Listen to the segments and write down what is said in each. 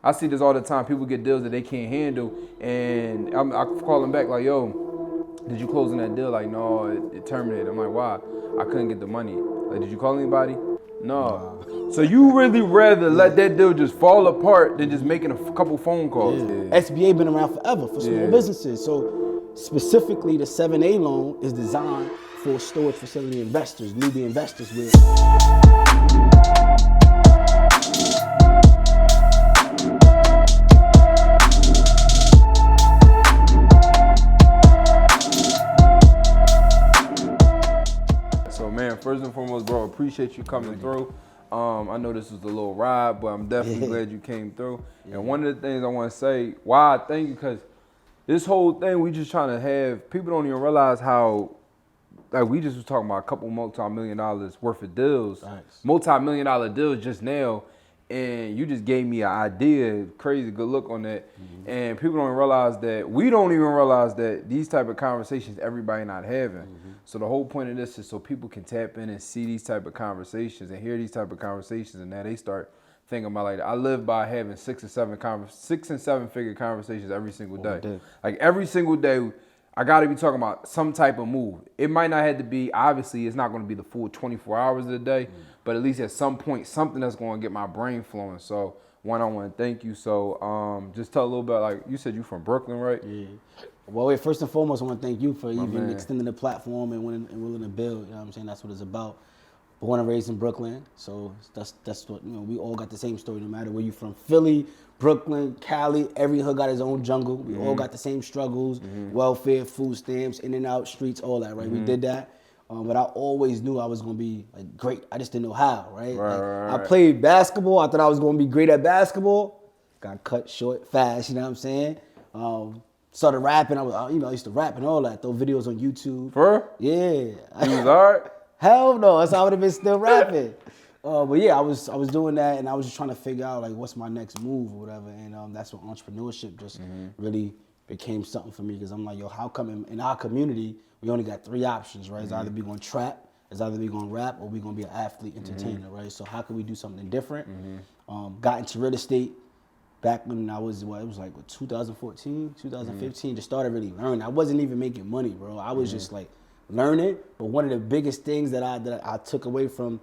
I see this all the time. People get deals that they can't handle, and I call them back like, yo, did you close on that deal? Like, no, it terminated. I'm like, why? I couldn't get the money. Like, did you call anybody? No. So you really rather let that deal just fall apart than just making a couple phone calls? Yeah. SBA been around forever for small businesses. So specifically the 7A loan is designed for storage facility investors, newbie investors with. So man, first and foremost, bro, appreciate you coming through. I know this was a little ride, but I'm definitely glad you came through. And one of the things I want to say, why I thank you, because this whole thing, we just trying to have, people don't even realize how, like we just was talking about a couple multi-million dollars worth of deals, multi-million dollar deals just now, and you just gave me an idea, crazy good look on that. And people don't realize that, we don't even realize that these type of conversations everybody not having. So the whole point of this is so people can tap in and see these type of conversations and hear these type of conversations, and now they start thinking about like, I live by having 6 and 7 figure conversations every single day. Like every single day, I gotta be talking about some type of move. It might not have to be, obviously it's not gonna be the full 24 hours of the day, but at least at some point, something that's gonna get my brain flowing. So one, I wanna thank you. So just tell a little bit, like you said you from Brooklyn, right? Yeah. Well, wait, first and foremost, I want to thank you for even extending the platform and willing to build. You know what I'm saying? That's what it's about. Born and raised in Brooklyn, so that's what, you know, we all got the same story, no matter where you from. Philly, Brooklyn, Cali, every hood got its own jungle. We all got the same struggles, welfare, food stamps, in and out streets, all that, right? We did that. But I always knew I was going to be like great. I just didn't know how, right? I played basketball. I thought I was going to be great at basketball. Got cut short fast, you know what I'm saying? Started rapping. I used to rap and all that. Throw videos on YouTube. For? Yeah. You was hard? Hell no. That's how I would have been still rapping. But yeah, I was doing that, and I was just trying to figure out like what's my next move or whatever. And that's when entrepreneurship just really became something for me, because I'm like, yo, how come in our community we only got 3 options, right? It's either we gonna trap, it's either we gonna rap, or we gonna be an athlete, entertainer, right? So how can we do something different? Got into real estate back when I was, it was like 2014, 2015, just started really learning. I wasn't even making money, bro. I was just like learning. But one of the biggest things that I took away from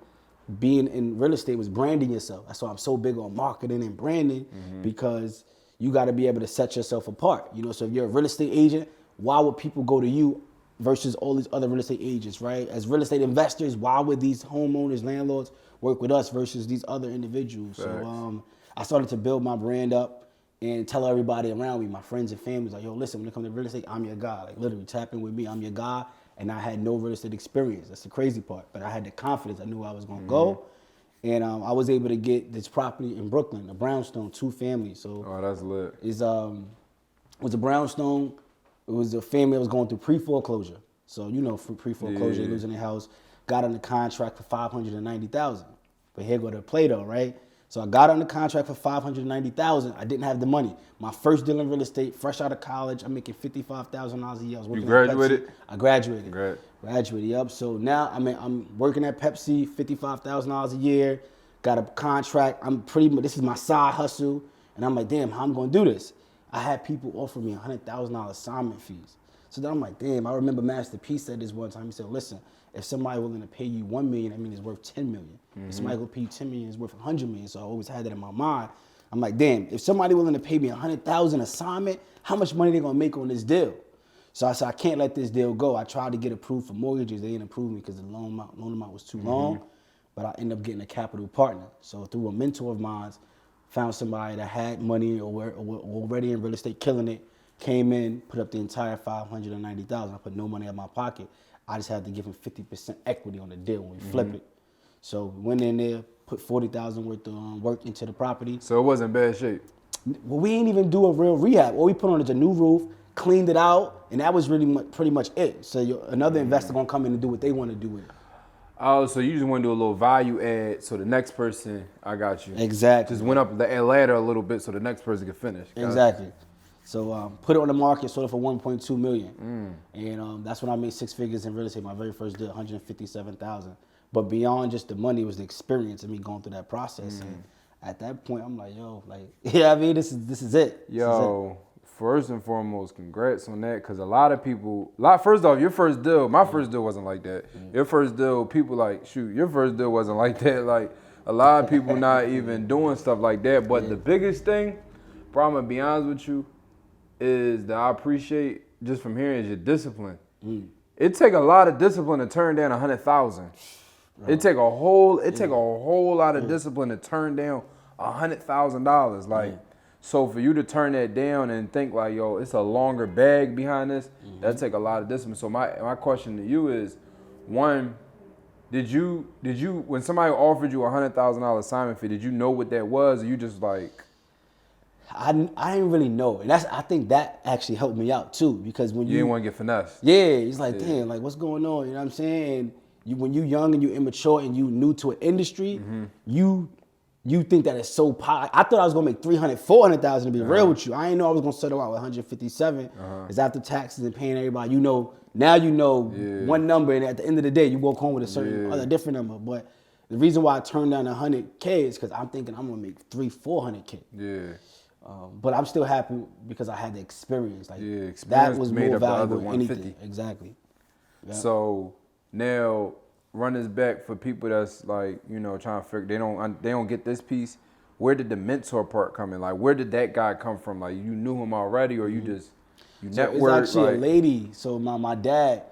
being in real estate was branding yourself. That's why I'm so big on marketing and branding, because you got to be able to set yourself apart. You know, so if you're a real estate agent, why would people go to you versus all these other real estate agents, right? As real estate investors, why would these homeowners, landlords work with us versus these other individuals? So I started to build my brand up and tell everybody around me, my friends and families, like, yo, listen, when it comes to real estate, I'm your guy. Like, literally, tap in with me, I'm your guy. And I had no real estate experience. That's the crazy part. But I had the confidence. I knew I was going to go. And I was able to get this property in Brooklyn, a brownstone, 2 families. So that's lit. It was a brownstone. It was a family that was going through pre-foreclosure. So, you know, for pre-foreclosure, they losing their house. Got on the contract for $590,000. But here go the play though, right? So I got on the contract for $590,000. I didn't have the money. My first deal in real estate, fresh out of college, I'm making $55,000 a year. I was working. You graduated? I graduated. Great. Graduated, yep. So now I'm working at Pepsi, $55,000 a year. Got a contract. This is my side hustle, and I'm like, damn, how I'm gonna do this? I had people offer me $100,000 assignment fees. So then I'm like, damn. I remember Master P said this one time. He said, listen, if somebody willing to pay you $1 million, that means it's worth $10 million. If somebody will pay you $10 million, it's worth $100 million. So I always had that in my mind. I'm like, damn, if somebody willing to pay me $100,000 assignment, how much money they gonna make on this deal? So I said, I can't let this deal go. I tried to get approved for mortgages. They didn't approve me because the loan amount was too long. But I ended up getting a capital partner. So through a mentor of mine, found somebody that had money or were already in real estate, killing it, came in, put up the entire $590,000. I put no money in my pocket. I just had to give him 50% equity on the deal when we flipped it. So we went in there, put $40,000 worth of work into the property. So it wasn't bad shape? Well, we ain't even do a real rehab. All we put on is a new roof, cleaned it out, and that was really pretty much it. So another investor gonna come in and do what they want to do with it. Oh, so you just want to do a little value add so the next person, I got you. Exactly. Just went up the ladder a little bit so the next person could finish. Exactly. So put it on the market, sold it for $1.2 million. And that's when I made 6 figures in real estate. My very first deal, $157,000. But beyond just the money, it was the experience of me going through that process. And at that point, I'm like, yo, like, yeah, I mean, this is it. Yo, first and foremost, congrats on that, because a lot of people, first off, your first deal, my first deal wasn't like that. Your first deal, people like, shoot, your first deal wasn't like that. Like, a lot of people not even doing stuff like that. But the biggest thing, bro, I'm gonna be honest with you, is that I appreciate just from hearing is your discipline. It take a lot of discipline to turn down 100,000. It take a whole lot of discipline to turn down $100,000. Like, so for you to turn that down and think like, yo, it's a longer bag behind this, that take a lot of discipline. So my question to you is, one, did you when somebody offered you $100,000 assignment fee, did you know what that was, or you just like? I didn't really know, and I think that actually helped me out too, because when You didn't want to get finessed. Yeah, it's like, damn, like what's going on? You know what I'm saying? And when you young and you immature and you new to an industry, you think that it's so I thought I was gonna make 300, 400,000 to be real with you. I didn't know I was gonna settle out with 157. Because after taxes and paying everybody, now you know one number, and at the end of the day, you walk home with a certain other different number. But the reason why I turned down 100K is because I'm thinking I'm gonna make 400K. Yeah. But I'm still happy because I had the experience. Like Experience that was made more up the other valuable than 150. anything. Exactly. Yeah. So now run this back for people that's like, trying to figure, they don't get this piece. Where did the mentor part come in? Like, where did that guy come from? Like, you knew him already, or you just networked? It's actually a lady. So my dad,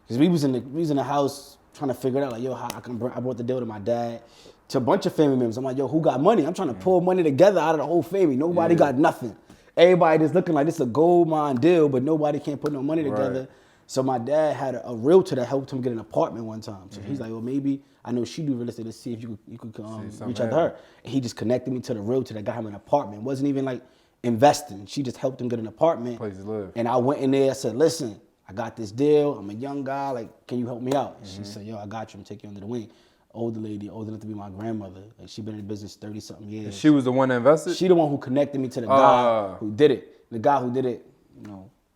because we was in the house trying to figure it out. Like, yo, I brought the deal to my dad, to a bunch of family members. I'm like, yo, who got money? I'm trying to pull money together out of the whole family. Nobody got nothing. Everybody just looking like this is a gold mine deal, but nobody can't put no money together. Right. So my dad had a realtor that helped him get an apartment one time. So he's like, well, maybe I know she do real estate. Let's see if you could reach out to her. And he just connected me to the realtor that got him an apartment. It wasn't even like investing. She just helped him get an apartment. Place to live. And I went in there. I said, listen, I got this deal. I'm a young guy. Like, can you help me out? And she said, yo, I got you. I'm taking you under the wing. Older lady, old enough to be my grandmother. Like, she been in the business 30-something years. And she was the one that invested? She the one who connected me to the guy who did it. The guy who did it,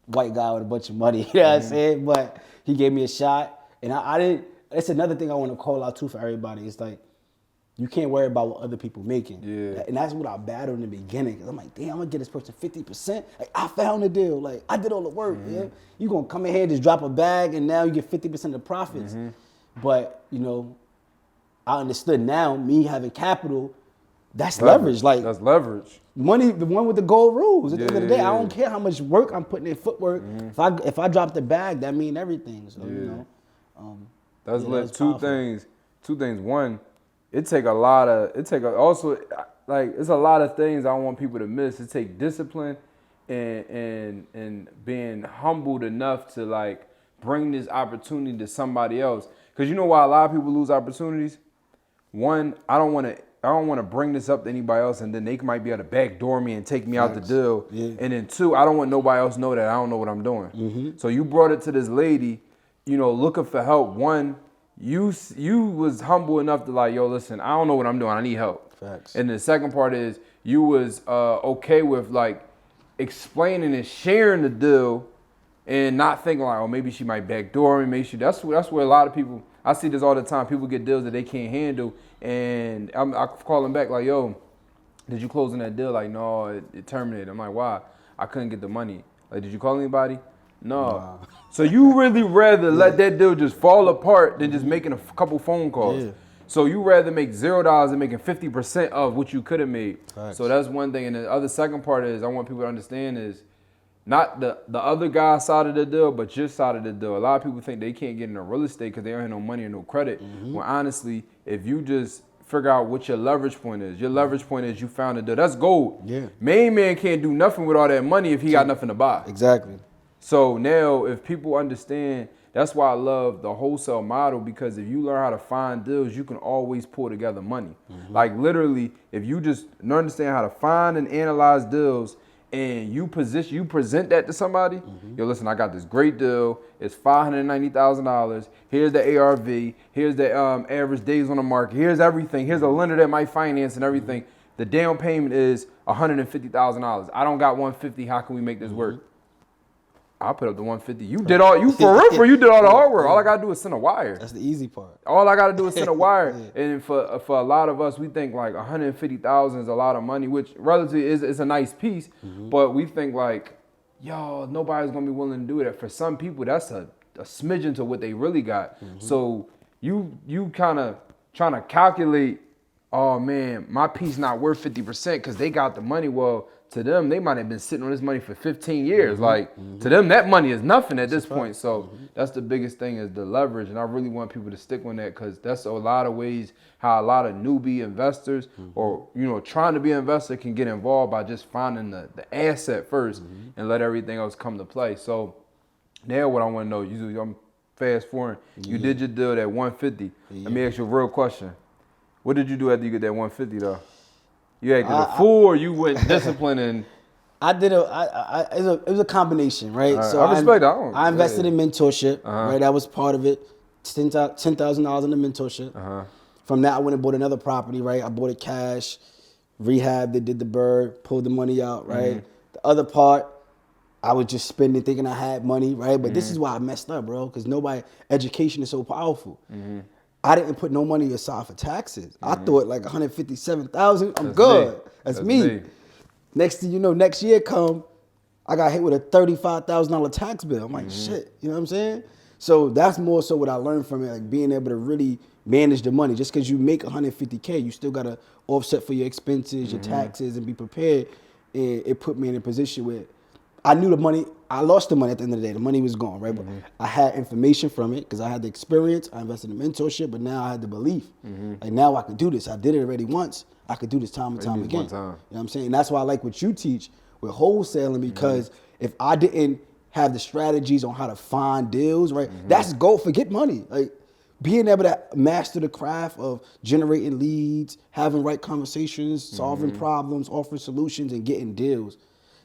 white guy with a bunch of money. You know what I'm saying? But he gave me a shot. And I didn't, that's another thing I want to call out too for everybody. It's like, you can't worry about what other people making. Yeah. And that's what I battled in the beginning. Cause I'm like, damn, I'm gonna get this person 50%. Like, I found the deal. Like, I did all the work. Yeah. You gonna come in here and just drop a bag and now you get 50% of the profits. But, I understood now, me having capital, that's leverage. Like, that's leverage. Money, the one with the gold rules. At the end of the day, I don't care how much work I'm putting in footwork. If I drop the bag, that means everything. So that's lit. Two things. One, it's a lot of things I want people to miss. It take discipline and being humbled enough to like bring this opportunity to somebody else. Cause you know why a lot of people lose opportunities? One, I don't want to bring this up to anybody else, and then they might be able to backdoor me and take me out the deal. Yeah. And then two, I don't want nobody else to know that I don't know what I'm doing. So you brought it to this lady, looking for help. One, you was humble enough to like, yo, listen, I don't know what I'm doing. I need help. Facts. And the second part is you was okay with like explaining and sharing the deal, and not thinking like, oh, maybe she might backdoor me. Maybe that's where a lot of people. I see this all the time. People get deals that they can't handle, and I call them back like, yo, did you close on that deal? Like, no, it terminated. I'm like, why? I couldn't get the money. Like, did you call anybody? No. Nah. So you really rather let that deal just fall apart than just making a couple phone calls. Yeah. So you rather make $0 than making 50% of what you could have made. Thanks. So that's one thing. And the other second part is I want people to understand is not the other guy's side of the deal, but your side of the deal. A lot of people think they can't get into real estate because they don't have no money or no credit. Well, honestly, if you just figure out what your leverage point is, your leverage point is you found a deal. That's gold. Yeah. Main man can't do nothing with all that money if he got nothing to buy. Exactly. So now if people understand, that's why I love the wholesale model, because if you learn how to find deals, you can always pull together money. Like literally, if you just understand how to find and analyze deals, and you present that to somebody, yo, listen, I got this great deal. It's $590,000. Here's the ARV. Here's the average days on the market. Here's everything. Here's a lender that might finance and everything. The down payment is $150,000. I don't got $150. How can we make this work? I put up the 150. You did all, you for real, you did all the hard work. All I gotta do is send a wire. That's the easy part. All I gotta do is send a wire. And for a lot of us, we think like 150,000 is a lot of money, which relatively is a nice piece. But we think like, yo, nobody's gonna be willing to do that. For some people, that's a smidgen to what they really got. So you kind of trying to calculate, oh man, my piece not worth 50% because they got the money. Well, to them, they might have been sitting on this money for 15 years. Like, to them, that money is nothing at this point. So that's the biggest thing is the leverage. And I really want people to stick on that because that's a lot of ways how a lot of newbie investors or, you know, trying to be an investor can get involved by just finding the asset first and let everything else come to play. So now what I want to know, I'm fast forwarding. You did your deal at 150. Let me ask you a real question. What did you do after you get that 150 though? You acted a fool or you went disciplined and... I did it was a combination, right? So I respect that. I invested in mentorship, right? That was part of it. $10,000 in the mentorship. From that, I went and bought another property, right? I bought it cash, rehabbed it, did the bird, pulled the money out, right? The other part, I was just spending, thinking I had money, right? But this is why I messed up, bro, because education is so powerful. I didn't put no money aside for taxes. I thought like 157,000, I'm good. That's me. Next thing you know, next year come, I got hit with a $35,000 tax bill. I'm like, shit, you know what I'm saying? So that's more so what I learned from it, like being able to really manage the money. Just because you make 150K, you still got to offset for your expenses, your taxes, and be prepared. And it put me in a position where I knew the money, I lost the money at the end of the day. The money was gone, right? But I had information from it because I had the experience. I invested in mentorship, but now I had the belief. Like now I could do this. I did it already once. I could do this time and time again. You know what I'm saying? And that's why I like what you teach with wholesaling because if I didn't have the strategies on how to find deals, right? That's go forget money. Like being able to master the craft of generating leads, having right conversations, solving problems, offering solutions, and getting deals.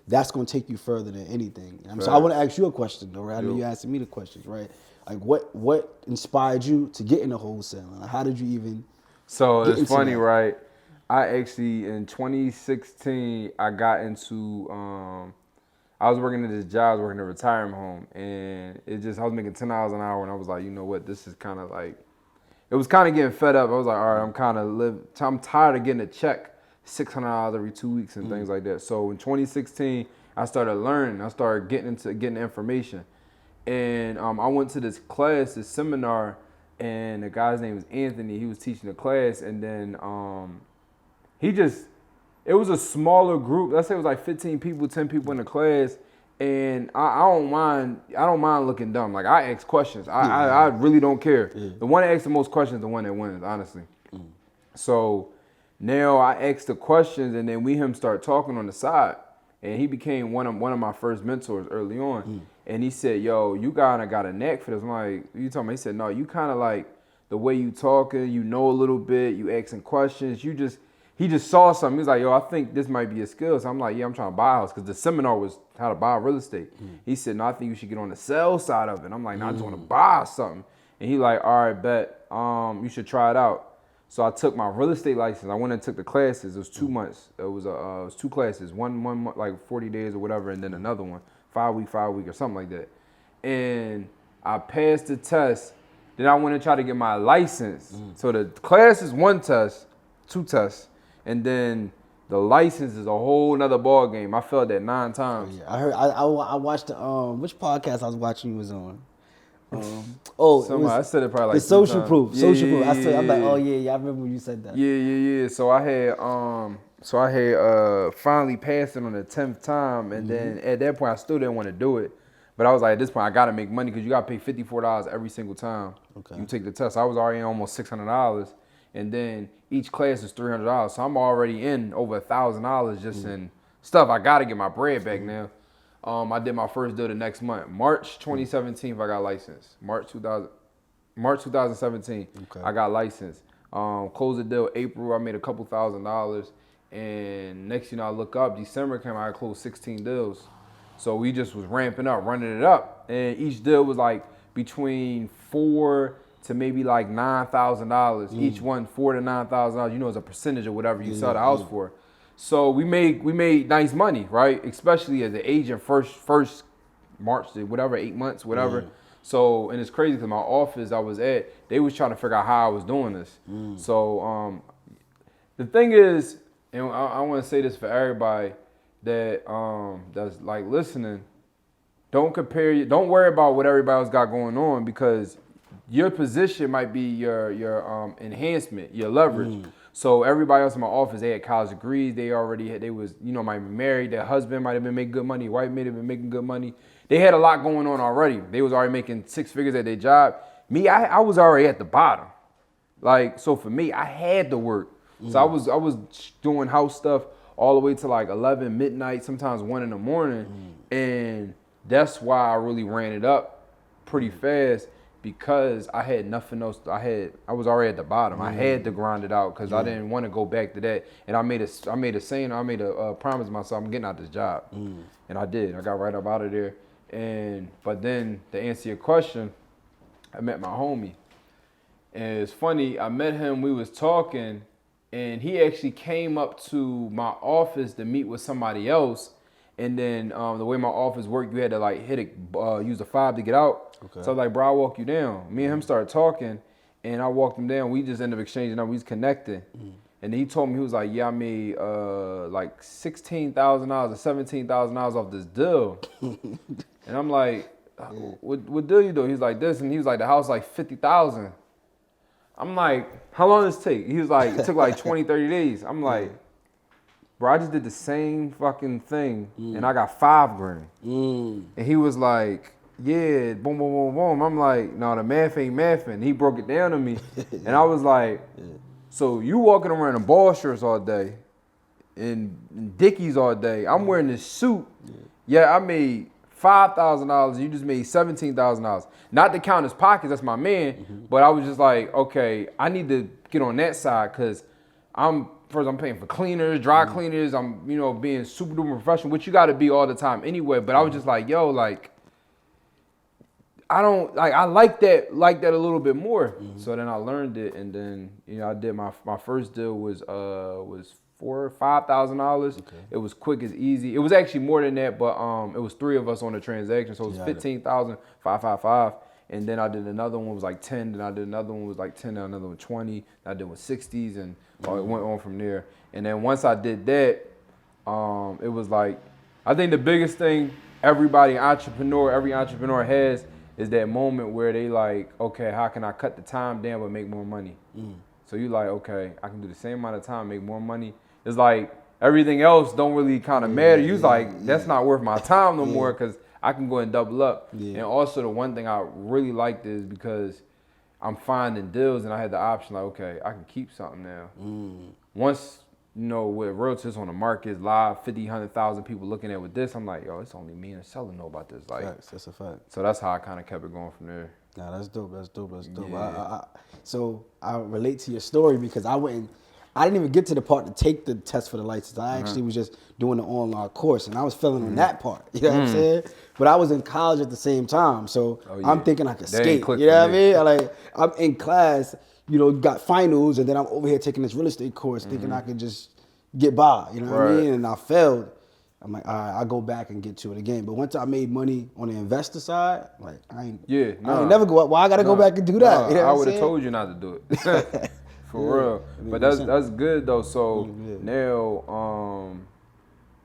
That's going to take you further than anything. So I want to ask you a question, though, right? I know you're asking me the questions, right? Like, what inspired you to get into wholesaling? How did you even? So it's funny, right? I actually in 2016 I got into. I was working at this job, I was working at a retirement home, and I was making $10 an hour, and I was like, you know what? This is kind of like, it was kind of getting fed up. I was like, all right, I'm tired of getting a check. $600 every 2 weeks and things like that. So in 2016, I started learning. I started getting information. And I went to this seminar, and the guy's name was Anthony. He was teaching the class, and then it was a smaller group. Let's say it was like 15 people, 10 people in the class. And I don't mind looking dumb. Like I ask questions. I really don't care. The one that asks the most questions is the one that wins, honestly. So now I asked the questions, and then him start talking on the side, and he became one of my first mentors early on. And he said, "Yo, you kind of got a knack for this." I'm like, "You talking about?" He said, "No, you kind of like the way you talking. You know a little bit. You asking questions. He just saw something. He's like, yo, I think this might be a skill." So I'm like, yeah, I'm trying to buy a house because the seminar was how to buy real estate. He said, "No, I think you should get on the sell side of it." I'm like, "No, I just want to buy something." And he like, "All right, bet. You should try it out." So I took my real estate license. I went and took the classes. It was 2 months. It was 2 classes. One month, like 40 days or whatever, and then another one, 5 week or something like that. And I passed the test. Then I went and tried to get my license. So the class is 1 test, 2 tests, and then the license is a whole nother ball game. I failed that 9 times. Yeah, I heard. I watched the which podcast I was watching you was on. I said it probably like the social proof. Yeah, social proof. I'm like, yeah. oh yeah, I remember when you said that. Yeah. So I had finally passed it on the 10th time, and then at that point I still didn't want to do it, but I was like, at this point I gotta make money because you gotta pay $54 every single time you take the test. I was already in almost $600, and then each class is $300, so I'm already in over $1,000 just in stuff. I gotta get my bread back now. I did my first deal the next month. March 2017, I got licensed. March 2017, I got licensed. Closed the deal April. I made a couple $1,000s. And next thing I look up, December came, I closed 16 deals. So we just was ramping up, running it up. And each deal was like between $4,000 to maybe like $9,000. Each one $4,000 to $9,000. You know, it's a percentage of whatever you sell the house for. So we made nice money, right? Especially as an agent first March to whatever, 8 months, whatever. So, and it's crazy because my office I was at, they was trying to figure out how I was doing this. So, the thing is, and I want to say this for everybody that that's like listening. Don't worry about what everybody else got going on, because your position might be your enhancement, your leverage. So everybody else in my office, they had college degrees. They was, might be married. Their husband might have been making good money. Wife might have been making good money. They had a lot going on already. They was already making 6 figures at their job. Me, I was already at the bottom. Like, so for me, I had to work. So I was doing house stuff all the way to like 11 midnight, sometimes 1 in the morning. And that's why I really ran it up pretty fast, because I had nothing else. I was already at the bottom. I had to grind it out because I didn't want to go back to that. And I made a promise to myself, I'm getting out this job. And I did. I got right up out of there. But then to answer your question, I met my homie. And it's funny, I met him, we was talking, and he actually came up to my office to meet with somebody else. And then the way my office worked, you had to like use a fob to get out. Okay. So I was like, bro, I'll walk you down. Me and him started talking, and I walked him down. We just ended up exchanging numbers. We was connecting. And then he told me, he was like, yeah, I made like $16,000 or $17,000 off this deal. And I'm like, what deal you do? He's like this, and he was like, the house like $50,000. I'm like, how long does this take? He was like, it took like 20, 30 days. I'm like, bro, I just did the same fucking thing, and I got $5,000. And he was like, yeah, boom, boom, boom, boom. I'm like, no, the math ain't mathing. He broke it down to me, and I was like, so you walking around in ball shirts all day, and Dickies all day. I'm wearing this suit. Yeah, I made $5,000. You just made $17,000. Not to count his pockets. That's my man. But I was just like, okay, I need to get on that side, because I'm paying for cleaners, dry cleaners. I'm, being super duper professional, which you got to be all the time anyway. But I was just like, yo, like, I don't like. I like that a little bit more. So then I learned it, and then I did my first deal was $4,000 or $5,000. Okay. It was quick as easy. It was actually more than that, but it was 3 of us on the transaction, so it was $15,555. And then I did another one was like 10. Then I did another one was like 10. Then another one 20. I did with 60s, and it went on from there. And then once I did that, it was like, I think the biggest thing every entrepreneur has is that moment where they like, okay, how can I cut the time down but make more money? So you like, okay, I can do the same amount of time, make more money. It's like everything else don't really kind of matter. You like, that's not worth my time no more, because I can go and double up. And also the one thing I really liked is because I'm finding deals, and I had the option like, okay, I can keep something now. Once, with realtors on the market, live, 50, 100,000 people looking at with this, I'm like, yo, it's only me and the seller know about this. Like, facts, that's a fact. So that's how I kind of kept it going from there. Nah, that's dope. Yeah. So I relate to your story, because I didn't even get to the part to take the test for the license. I actually was just doing the online course, and I was failing on that part. You know what I'm saying? But I was in college at the same time, so I'm thinking I could skate. You know what I mean? Like, I'm in class, got finals, and then I'm over here taking this real estate course, thinking I could just get by. You know what I mean? And I failed. I'm like, all right, I'll go back and get to it again. But once I made money on the investor side, like, I ain't never go up. Well, I got to go back and do that. I would have told you not to do it. For real. But that's good, though. So now,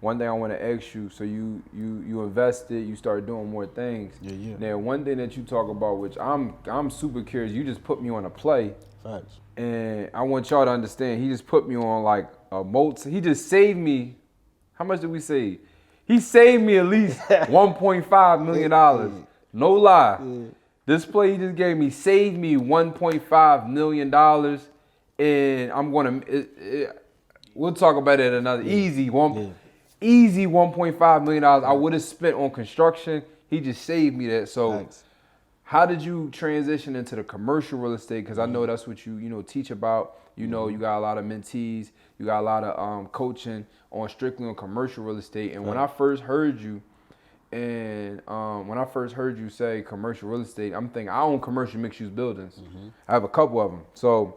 one thing I want to ask you, so you invested, you started doing more things. Now, one thing that you talk about, which I'm super curious, you just put me on a play. Facts. And I want y'all to understand, he just put me on like a he just saved me. How much did we save? He saved me at least $1.5 million. No lie. This play he just gave me saved me $1.5 million. And I'm going to, we'll talk about it another easy $1.5 million I would have spent on construction. He just saved me that. So thanks. How did you transition into the commercial real estate? Because I know that's what you teach about. You got a lot of mentees. You got a lot of coaching on strictly on commercial real estate. And when I first heard you, say commercial real estate, I'm thinking I own commercial mixed-use buildings. I have a couple of them. So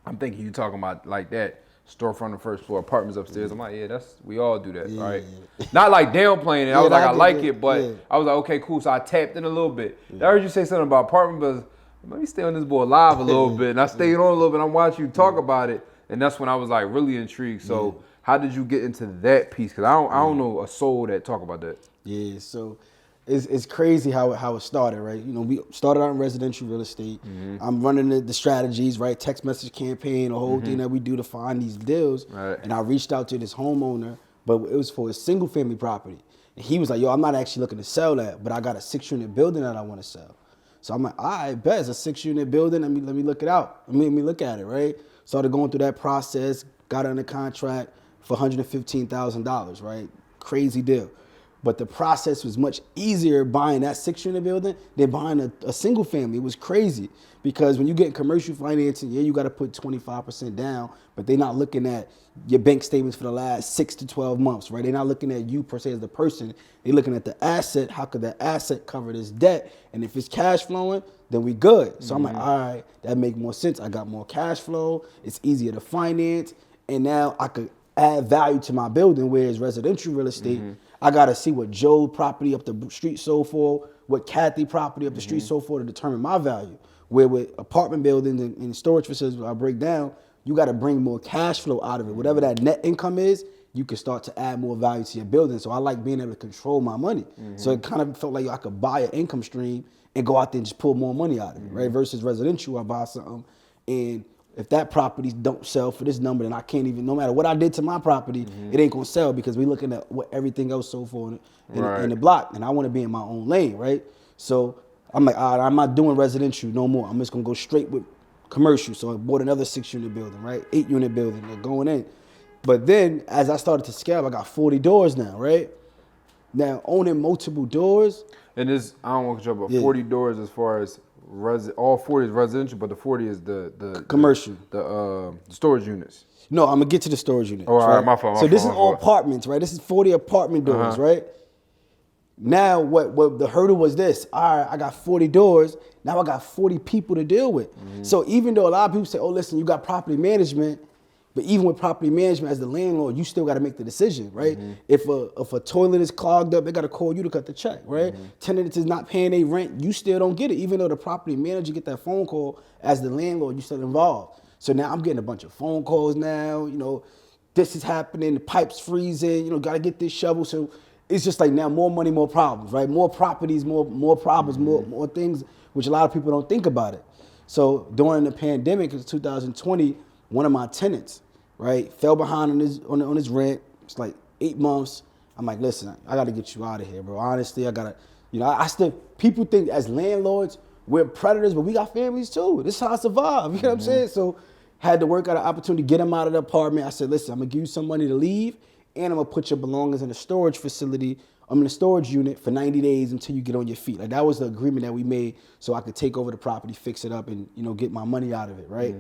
I'm thinking you talking about like that. storefront on the first floor, apartments upstairs. I'm like, yeah, we all do that, Yeah. right? Not like downplaying it. I was like, I like it, but yeah. I was like, okay, cool. So I tapped in a little bit. I heard you say something about apartment, but let me stay on this boy live a little bit. And I stayed on a little bit. I'm watching you talk about it, and that's when I was like really intrigued. So how did you get into that piece? Because I don't know a soul that talk about that. Yeah, so it's crazy how it started, right? You know, we started out in residential real estate. I'm running the strategies, right? Text message campaign, the whole thing that we do to find these deals. Right. And I reached out to this homeowner, but it was for a single family property. And he was like, yo, I'm not actually looking to sell that, but I got a 6-unit building that I want to sell. So I'm like, all right, bet, it's a 6-unit building. Let me look it out. Let me look at it, right? Started going through that process, got under contract for $115,000, right? Crazy deal. But the process was much easier buying that 6-unit building than buying a single family. It was crazy because when you get commercial financing, yeah, you got to put 25% down, but they're not looking at your bank statements for the last 6 to 12 months, right? They're not looking at you per se as the person. They're looking at the asset. How could that asset cover this debt? And if it's cash flowing, then we good. So I'm like, all right, that make more sense. I got more cash flow. It's easier to finance. And now I could add value to my building, whereas residential real estate, I gotta see what Joe property up the street sold for, what Kathy property up the street sold for to determine my value. Where with apartment buildings and storage facilities, I break down, you gotta bring more cash flow out of it. Whatever that net income is, you can start to add more value to your building. So I like being able to control my money. So it kind of felt like I could buy an income stream and go out there and just pull more money out of it, right? Versus residential, I buy something and if that property don't sell for this number, then I can't even, no matter what I did to my property, it ain't gonna sell because we looking at what everything else sold for in the block. And I wanna be in my own lane, right? So I'm like, all right, I'm not doing residential no more. I'm just gonna go straight with commercial. So I bought another 6-unit building, right? 8-unit building, they're going in. But then as I started to scale, I got 40 doors now, right? Now owning multiple doors. And this, I don't want to jump, but 40 doors as far as all 40 is residential, but the 40 is the commercial, the storage units. No, I'm gonna get to the storage unit. Oh, all right, my fault. So this is all apartments, right? This is 40 apartment doors, right? Now, what the hurdle was this? All right, I got 40 doors. Now I got 40 people to deal with. So even though a lot of people say, "Oh, listen, you got property management," but even with property management as the landlord, you still got to make the decision, right? If a toilet is clogged up, they got to call you to cut the check, right? Tenant is not paying their rent, you still don't get it, even though the property manager get that phone call as the landlord, you still involved. So now I'm getting a bunch of phone calls now. You know, this is happening, the pipe's freezing. You know, got to get this shovel. So it's just like now more money, more problems, right? More properties, more problems, more things, which a lot of people don't think about it. So during the pandemic, in 2020. One of my tenants, right, fell behind on his rent. It's like 8 months. I'm like, listen, I got to get you out of here, bro. Honestly, I got to, you know, I still, people think as landlords, we're predators, but we got families too. This is how I survive, you know what I'm saying? So had to work out an opportunity to get him out of the apartment. I said, listen, I'm going to give you some money to leave, and I'm going to put your belongings in a storage facility. I'm in a storage unit for 90 days until you get on your feet. Like that was the agreement that we made so I could take over the property, fix it up, and, you know, get my money out of it, right?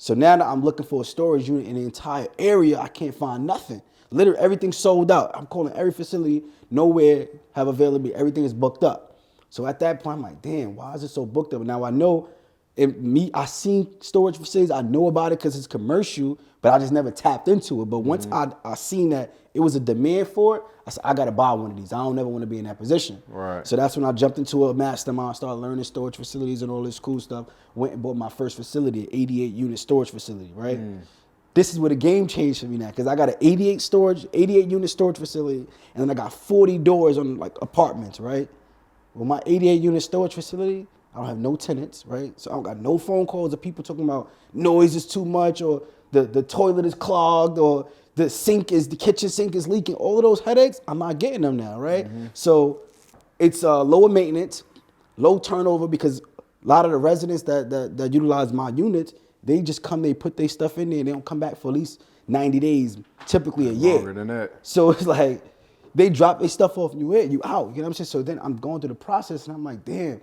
So now that I'm looking for a storage unit in the entire area, I can't find nothing. Literally everything's sold out. I'm calling every facility, nowhere have availability. Everything is booked up. So at that point, I'm like, damn, why is it so booked up? Now I know, I seen storage facilities, I know about it because it's commercial, but I just never tapped into it. But once I seen that it was a demand for it, I said, I gotta buy one of these. I don't ever want to be in that position. Right. So that's when I jumped into a mastermind, started learning storage facilities and all this cool stuff. Went and bought my first facility, an 88-unit storage facility, right? This is where the game changed for me now, because I got an 88-unit storage facility, and then I got 40 doors on like apartments, right? Well, my 88-unit storage facility, I don't have no tenants, right? So I don't got no phone calls of people talking about noise is too much, or the toilet is clogged, or the kitchen sink is leaking. All of those headaches, I'm not getting them now, right? So it's lower maintenance, low turnover, because a lot of the residents that utilize my units, they just come, they put their stuff in there, and they don't come back for at least 90 days, typically a year. Longer than that. So it's like, they drop their stuff off and you out, you know what I'm saying? So then I'm going through the process and I'm like, damn,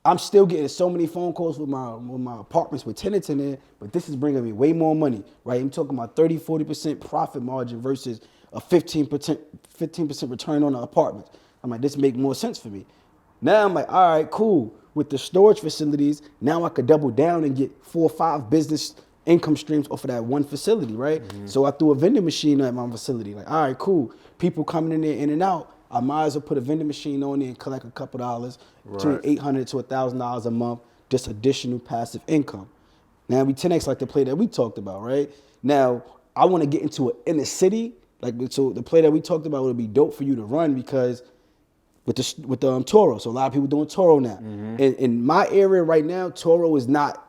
I'm still getting so many phone calls with my apartments with tenants in there, but this is bringing me way more money, right? I'm talking about 30, 40% profit margin versus a 15% return on the apartments. I'm like, this make more sense for me. Now I'm like, all right, cool. With the storage facilities, now I could double down and get 4 or 5 business income streams off of that one facility, right? So I threw a vending machine at my facility. Like, all right, cool. People coming in there in and out. I might as well put a vending machine on there and collect a couple dollars, between $800 to $1,000 a month, just additional passive income. Now we 10x like the play that we talked about, right? Now I want to get into an inner city, like so the play that we talked about would be dope for you to run because with the Toro. So a lot of people doing Toro now. In my area right now, Toro is not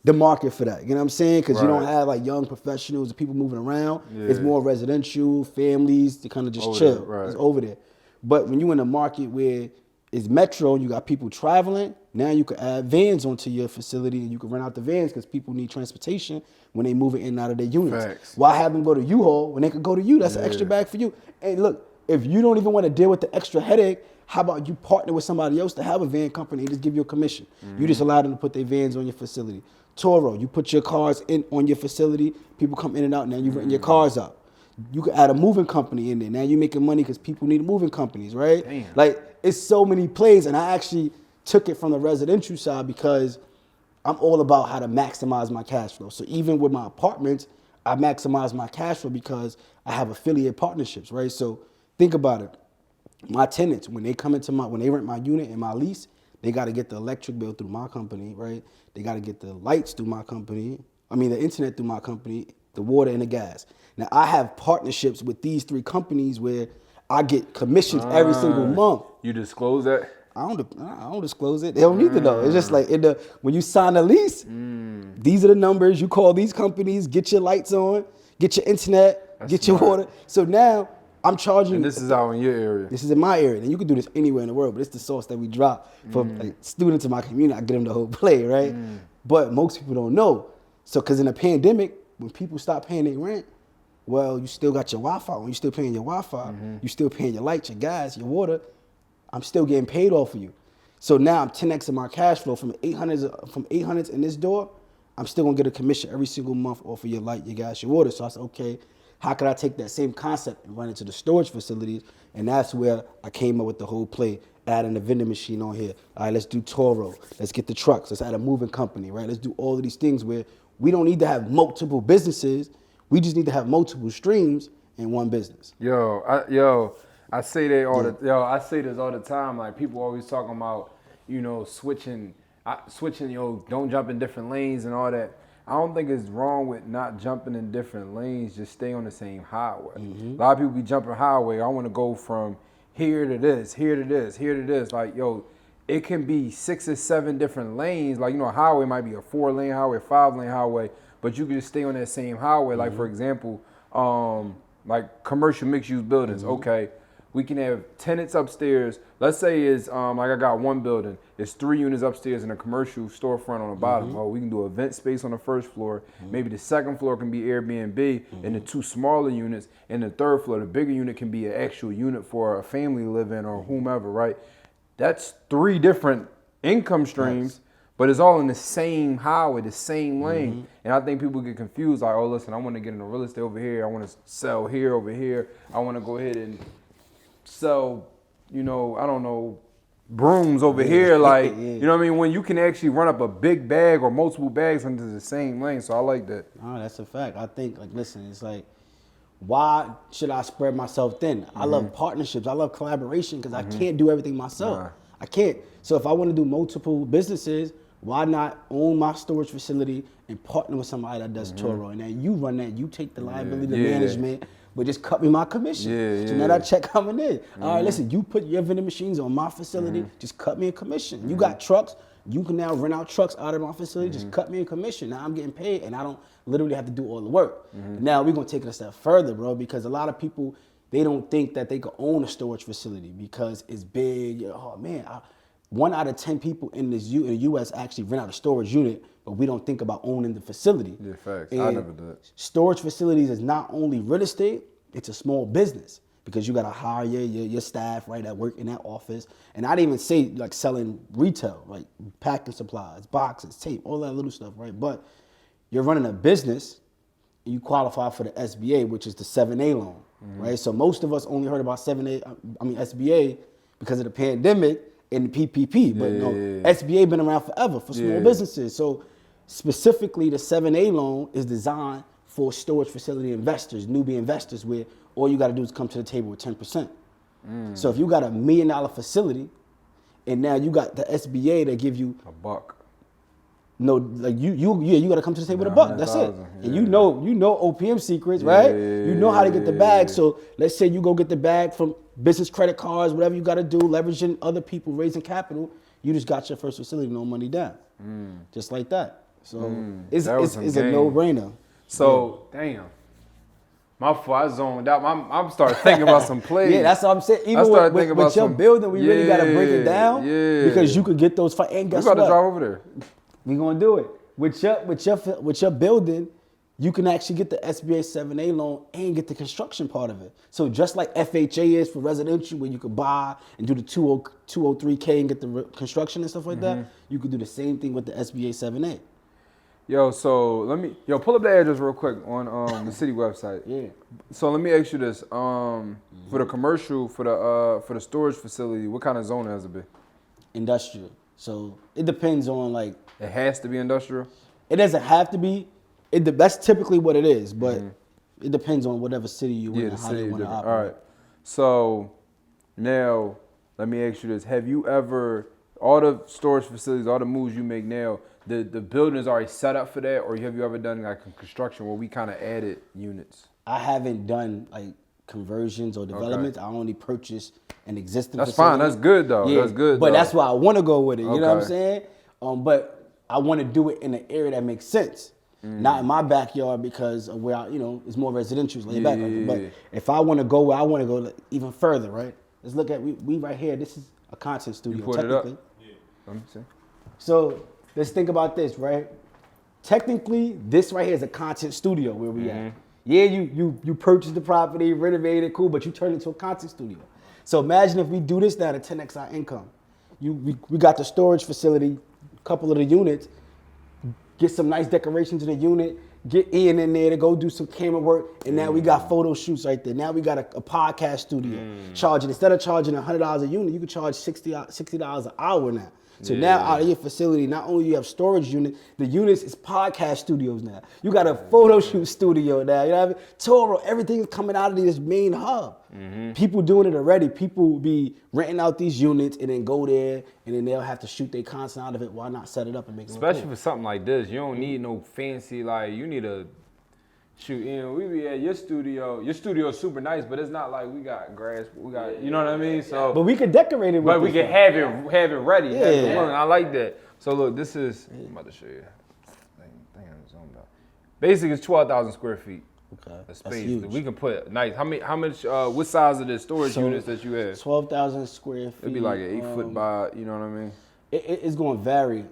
the market for that. You know what I'm saying? Because you don't have like young professionals, people moving around. It's more residential, families to kind of just chill. It's over there. But when you're in a market where it's metro and you got people traveling, now you can add vans onto your facility and you can rent out the vans because people need transportation when they move in and out of their units. Facts. Why have them go to U-Haul when they could go to you? That's an extra bag for you. And look, if you don't even want to deal with the extra headache, how about you partner with somebody else to have a van company and just give you a commission? You just allow them to put their vans on your facility. Toro, you put your cars in on your facility, people come in and out, now you renting your cars out. You can add a moving company in there. Now you're making money because people need moving companies, right? Damn. Like, it's so many plays, and I actually took it from the residential side because I'm all about how to maximize my cash flow. So even with my apartments, I maximize my cash flow because I have affiliate partnerships, right? So think about it. My tenants, when they rent my unit and my lease, they got to get the electric bill through my company, right? They got to get the lights through my company. The internet through my company, the water and the gas. Now, I have partnerships with these 3 companies where I get commissions every single month. You disclose that? I don't disclose it. They don't need to know. It's just like when you sign a lease, these are the numbers. You call these companies, get your lights on, get your internet, get your water. So now I'm charging. And this is out in your area. This is in my area. And you can do this anywhere in the world, but it's the sauce that we drop for like, students in my community. I get them the whole play, right? But most people don't know. So, because in a pandemic, when people stop paying their rent, well, you still got your Wi-Fi. When you still paying your Wi-Fi, you still paying your lights, your gas, your water. I'm still getting paid off of you. So now I'm 10xing my cash flow from 800s in this door. I'm still gonna get a commission every single month off of your light, your gas, your water. So I said, okay, how could I take that same concept and run it to the storage facilities? And that's where I came up with the whole play, adding the vending machine on here. All right, let's do Toro. Let's get the trucks. Let's add a moving company, right? Let's do all of these things where we don't need to have multiple businesses. We just need to have multiple streams in one business. I say that I say this all the time. Like, people always talking about, switching, don't jump in different lanes and all that. I don't think it's wrong with not jumping in different lanes, just stay on the same highway. A lot of people be jumping highway. I want to go from here to this, here to this, here to this. Like, it can be 6 or 7 different lanes. Like, a highway might be a 4-lane highway, 5-lane highway, but you can just stay on that same highway. Like, for example, like commercial mixed-use buildings. Okay, we can have tenants upstairs. Let's say it's like I got one building. It's 3 units upstairs and a commercial storefront on the bottom. Oh, we can do event space on the first floor. Maybe the second floor can be Airbnb, and the 2 smaller units. And the third floor, the bigger unit, can be an actual unit for a family to live in or whomever, right? That's 3 different income streams, but it's all in the same highway, the same lane. And I think people get confused, like, oh, listen, I want to get into real estate over here. I want to sell here, over here. I want to go ahead and sell, I don't know, brooms over here. Like, you know what I mean? When you can actually run up a big bag or multiple bags into the same lane. So I like that. Oh, that's a fact. I think, like, listen, it's like, why should I spread myself thin? I love partnerships. I love collaboration because I can't do everything myself. I can't. So if I want to do multiple businesses, why not own my storage facility and partner with somebody that does Toro? And then you run that, you take the liability, the management, but just cut me my commission. So now that check coming in. All right, listen, you put your vending machines on my facility, just cut me a commission. You got trucks, you can now rent out trucks out of my facility, just cut me a commission. Now I'm getting paid and I don't literally have to do all the work. Now we're gonna take it a step further, bro, because a lot of people, they don't think that they could own a storage facility because it's big. Oh man, 1 out of 10 people in the U.S. actually rent out a storage unit, but we don't think about owning the facility. Yeah, facts. And I never did. Storage facilities is not only real estate, it's a small business because you got to hire your staff, right, that work in that office. And I'd even say like selling retail, like packing supplies, boxes, tape, all that little stuff, right? But you're running a business, and you qualify for the SBA, which is the 7A loan, right? So most of us only heard about SBA because of the pandemic and the PPP, but SBA been around forever for small businesses. So specifically the 7A loan is designed for storage facility investors, newbie investors, where all you got to do is come to the table with 10%. So if you got $1 million facility, and now you got the SBA that give you $1. no, like you got to come to the table with $1. That's it. Yeah. And you know OPM secrets, right? You know how to get the bag. So let's say you go get the bag from business credit cards, whatever you got to do, leveraging other people, raising capital. You just got your first facility, no money down, just like that. So it's a no-brainer. So damn. My fault, I zoned out. I'm starting thinking about some plays. Yeah, that's what I'm saying. Even with your building, we really got to break it down because you could get those. And guess what? We got to what? drive over there. We gonna do it with your building. You can actually get the SBA 7A loan and get the construction part of it. So just like FHA is for residential, where you could buy and do the 203K and get the construction and stuff like that, you could do the same thing with the SBA 7A. Yo, so pull up the address real quick on the city website. Yeah. So let me ask you this: for the commercial, for the storage facility, what kind of zone has it be? Industrial. So it depends on like. It has to be industrial. It doesn't have to be. That's typically what it is, but it depends on whatever city you in and how they want to operate. All right. So now let me ask you this: have you ever, all the storage facilities, all the moves you make now, the building is already set up for that, or have you ever done like a construction where we kind of added units? I haven't done like conversions or developments. I only purchased an existing That's facility. fine. That's good though. Yeah, that's good. But though. that's why I want to go with it. You know what I'm Okay. saying? But I want to do it in an area that makes sense. Not in my backyard because of where it's more residential, laid back. But if I want to go where I want to go even further, right? Let's look at we right here. This is a content studio. You put technically. it up? Yeah. Let me see. So let's think about this, right? Technically, this right here is a content studio where we at. Yeah, you purchased the property, renovated, cool, but you turned it into a content studio. So imagine if we do this now to 10x our income. We got the storage facility, a couple of the units, get some nice decorations in the unit, get Ian in there to go do some camera work, and now we got photo shoots right there. Now we got a podcast studio. Instead of charging $100 a unit, you can charge $60 an hour now. So now out of your facility, not only you have storage unit, the units is podcast studios now. You got a photo shoot studio now. You know what I mean? Toro, everything's coming out of this main hub. People doing it already. People be renting out these units and then go there and then they'll have to shoot their content out of it. Why not set it up and make it Especially cool? for something like this, you don't need no fancy, like, you need a shoot. We be at your studio. Your studio is super nice, but it's not like we got grass. We got, you know what I mean? So, But we could decorate it with but we can have it ready. Yeah. Have it running. I like that. So look, this is. I'm about to show you. Basically, it's 12,000 square feet. Okay, A that's space huge. that we can put nice. How much? What size of the storage So, units that you have? 12,000 square feet. It'd be like an 8-foot by. You know what I mean? It's going to vary.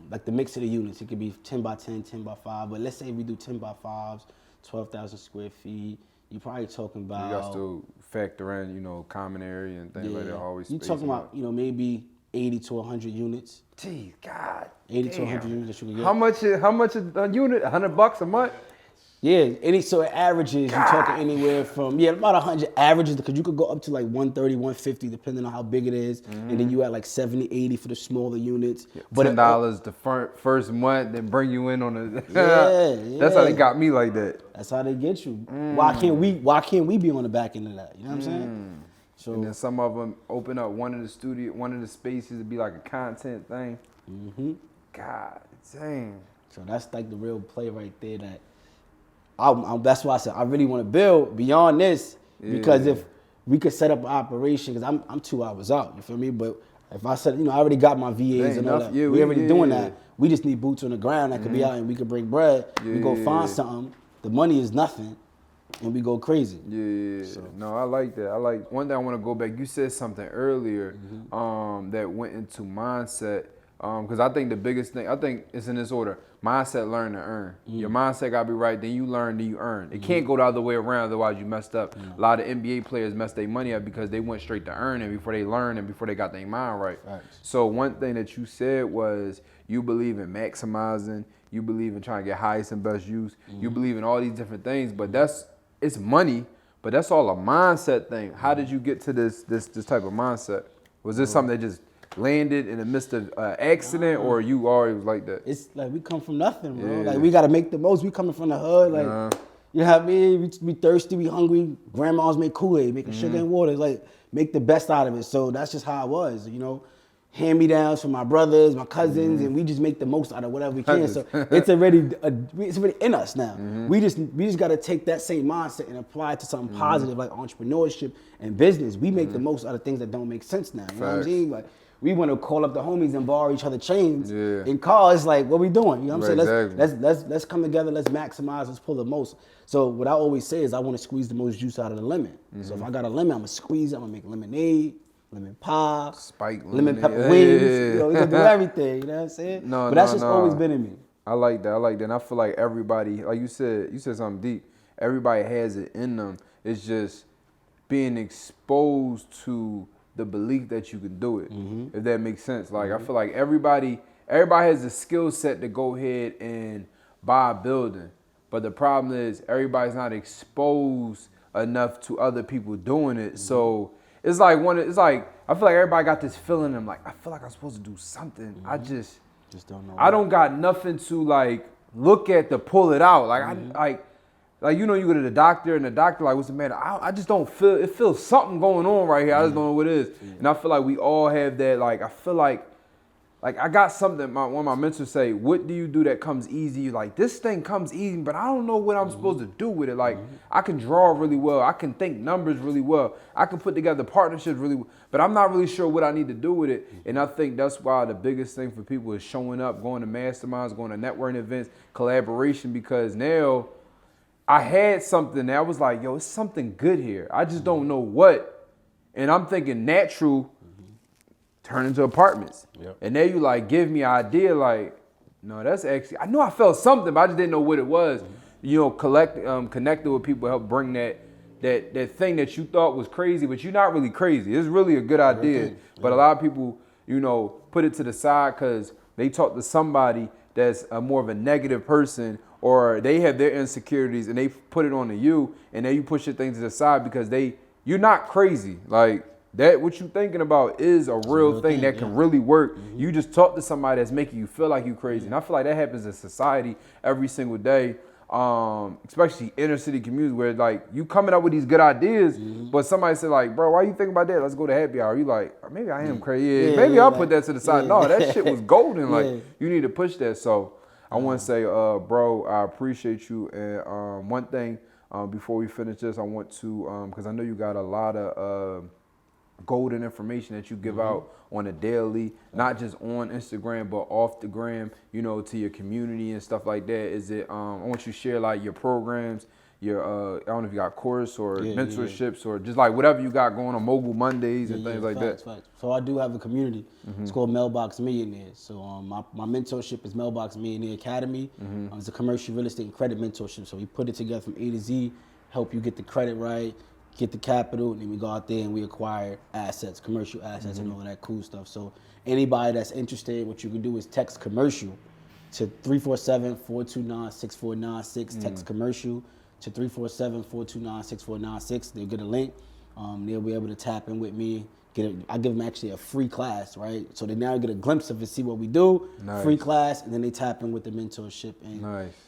Like the mix of the units, it could be 10 by 10, 10 by 5. But let's say we do 10 by 5s, 12,000 square feet. You're probably talking about. You got to factor in, common area and things like that. Always. You're talking about, maybe 80 to 100 units. Geez, God. 80 to 100 units that you can get. How much is a unit? $100 a month? Yeah, so it averages, you're talking anywhere from, about 100 averages, because you could go up to like 130, 150, depending on how big it is. And then you at like 70, 80 for the smaller units. But $10 the first month, then bring you in on the. Yeah. That's how they got me like that. That's how they get you. Why can't we be on the back end of that? You know what I'm saying? So, And then some of them open up one of the spaces to be like a content thing. God dang. so that's like the real play right there that that's why I said I really want to build beyond this, because if we could set up an operation, because I'm 2 hours out, you feel me? But if I said, I already got my VAs and all that. Yeah, we already doing yeah. that. We just need boots on the ground that could be out and we could bring bread. We go find something. The money is nothing, and we go crazy. Yeah, no, I like that. One thing I want to go back. You said something earlier that went into mindset. Because I think the biggest thing, it's in this order: mindset, learn, to earn. Your mindset gotta be right, then you learn, then you earn. It can't go the other way around, otherwise you messed up. A lot of NBA players messed their money up because they went straight to earning before they learned and before they got their mind right. So one thing that you said was you believe in maximizing, you believe in trying to get highest and best use, you believe in all these different things, but it's money, but that's all a mindset thing. How did you get to this type of mindset? Was this something that just landed in the midst of accident, or you already was like that? It's like we come from nothing, bro. Yeah. Like we gotta make the most. We coming from the hood, like you know what I mean. We thirsty, we hungry. Grandmas make Kool-Aid, making sugar and water. It's like make the best out of it. So that's just how I was, you know. Hand me downs from my brothers, my cousins, and we just make the most out of whatever we can. So it's already in us now. We just gotta take that same mindset and apply it to something positive like entrepreneurship and business. We make the most out of things that don't make sense now. You know what I'm saying? Like we want to call up the homies and borrow each other chains in cars. Like what we doing? You know what I'm saying? Exactly. Let's come together. Let's maximize. Let's pull the most. So what I always say is I want to squeeze the most juice out of the lemon. So if I got a lemon, I'm gonna squeeze it. I'm gonna make lemonade. Lemon pie, spike lemon pepper wings. You know, we can do everything. You know what I'm saying? But that's just always been in me. I like that. And I feel like everybody, like you said something deep. Everybody has it in them. It's just being exposed to the belief that you can do it. If that makes sense. Like I feel like everybody has a skill set to go ahead and buy a building, but the problem is everybody's not exposed enough to other people doing it. So it's like I feel like everybody got this feeling. I'm like, I feel like I'm supposed to do something. I just don't know. I don't got nothing to like look at to pull it out. Like like you know, you go to the doctor and the doctor like, what's the matter? I just don't feel. It feels something going on right here. I just don't know what it is. And I feel like we all have that. Like I feel like I got something. One of my mentors say, what do you do that comes easy? Like this thing comes easy, but I don't know what I'm supposed to do with it. Like I can draw really well. I can think numbers really well. I can put together partnerships really well, but I'm not really sure what I need to do with it. And I think that's why the biggest thing for people is showing up, going to masterminds, going to networking events, collaboration, because now I had something that I was like, yo, it's something good here. I just don't know what. And I'm thinking natural turn into apartments. And then you like give me an idea like, no, that's actually, I know I felt something, but I just didn't know what it was. You know, connected with people help bring that thing that you thought was crazy, but you're not really crazy. It's really a good idea. But a lot of people, you know, put it to the side because they talk to somebody that's more of a negative person, or they have their insecurities and they put it on to you, and then you push your things to the side because you're not crazy. Like, that what you thinking about is a real thing that can really work. You just talk to somebody that's making you feel like you crazy. And I feel like that happens in society every single day, especially inner city communities where like you coming up with these good ideas, but somebody said like, bro, why you think about that? Let's go to happy hour. You like, maybe I am crazy. Maybe I'll put that to the side. No, that shit was golden. Like you need to push that. So I want to say, bro, I appreciate you. And one thing before we finish this, I want to, because I know you got a lot of golden information that you give out on a daily, not just on Instagram, but off the gram, you know, to your community and stuff like that. Is it, I want you to share like your programs, your, I don't know if you got course or mentorships or just like whatever you got going on, Mobile Mondays and things like that. Facts. So I do have a community. It's called Mailbox Millionaires. So my mentorship is Mailbox Millionaire Academy. It's a commercial real estate and credit mentorship. So we put it together from A to Z, help you get the credit right, get the capital, and then we go out there and we acquire assets, commercial assets and all of that cool stuff. So anybody that's interested, what you can do is text commercial to 347-429-6496. Text commercial to 347-429-6496. They'll get a link. They'll be able to tap in with me. I give them actually a free class, right? So they now get a glimpse of it, see what we do, free class, and then they tap in with the mentorship. And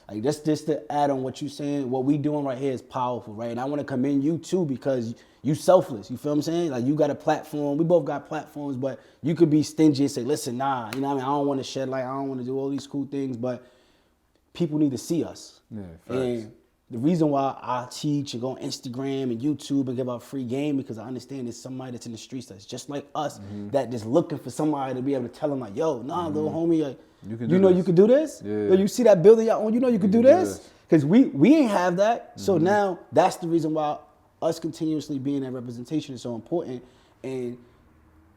like just to add on what you're saying, what we doing right here is powerful, right? And I want to commend you too because you selfless. You feel what I'm saying? Like you got a platform. We both got platforms, but you could be stingy and say, listen, nah, you know what I mean? I don't want to shed light. I don't want to do all these cool things, but people need to see us. And the reason why I teach and go on Instagram and YouTube and give out free game because I understand there's somebody that's in the streets that's just like us that just looking for somebody to be able to tell them like, yo, nah, little homie, like, you could do this? Yo, you see that building y'all own, you know you could do this? Because we ain't have that. So now that's the reason why us continuously being that representation is so important. And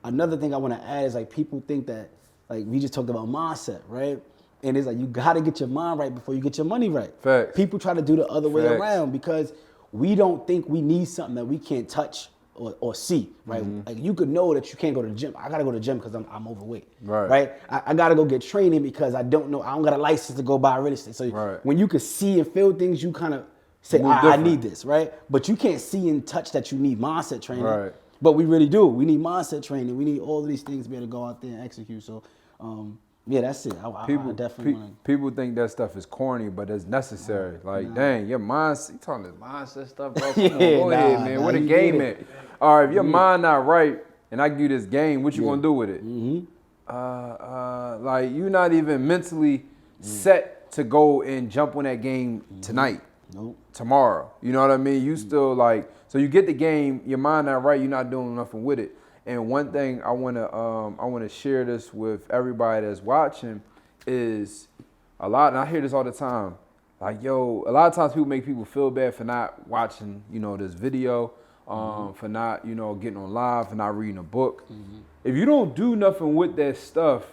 another thing I want to add is like people think that, like we just talked about mindset, right? And it's like, you got to get your mind right before you get your money right. Facts. People try to do the other way around because we don't think we need something that we can't touch or see, right? Like you could know that you can't go to the gym. I got to go to the gym because I'm overweight, right? I got to go get training because I don't got a license to go buy real estate. So when you can see and feel things, you kind of say, I need this, right? But you can't see and touch that you need mindset training. But we really do. We need mindset training. We need all of these things to be able to go out there and execute. So, yeah, that's it. I definitely want to. People think that stuff is corny, but it's necessary. Like, dang, your mindset, you talking this mindset stuff, bro? Come on, go ahead, man. Where the game at? All right, if your mind not right, and I give you this game, what you gonna do with it? Like, you're not even mentally set to go and jump on that game tonight, tomorrow. You know what I mean? You still like, so you get the game, your mind not right, you're not doing nothing with it. And one thing I wanna share this with everybody that's watching is and I hear this all the time. Like, yo, a lot of times people make people feel bad for not watching, this video, for not, getting on live, for not reading a book. If you don't do nothing with that stuff,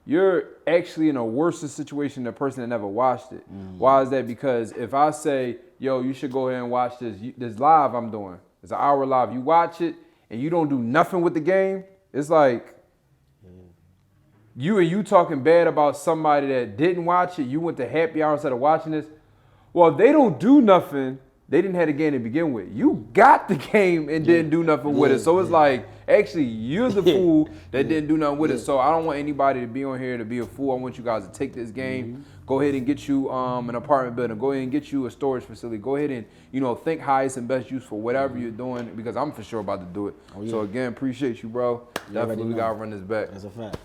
you're actually in a worse situation than the person that never watched it. Why is that? Because if I say, yo, you should go ahead and watch this live I'm doing. It's an hour live. You watch it and you don't do nothing with the game, it's like you talking bad about somebody that didn't watch it. You went to happy hour instead of watching this. Well, if they don't do nothing, they didn't have the game to begin with. You got the game and didn't do nothing with it. So it's like, actually, you're the fool that didn't do nothing with it. So I don't want anybody to be on here to be a fool. I want you guys to take this game. Go ahead and get you an apartment building. Go ahead and get you a storage facility. Go ahead and, think highest and best use for whatever you're doing, because I'm for sure about to do it. So again, appreciate you, bro. Definitely we got to run this back. That's a fact.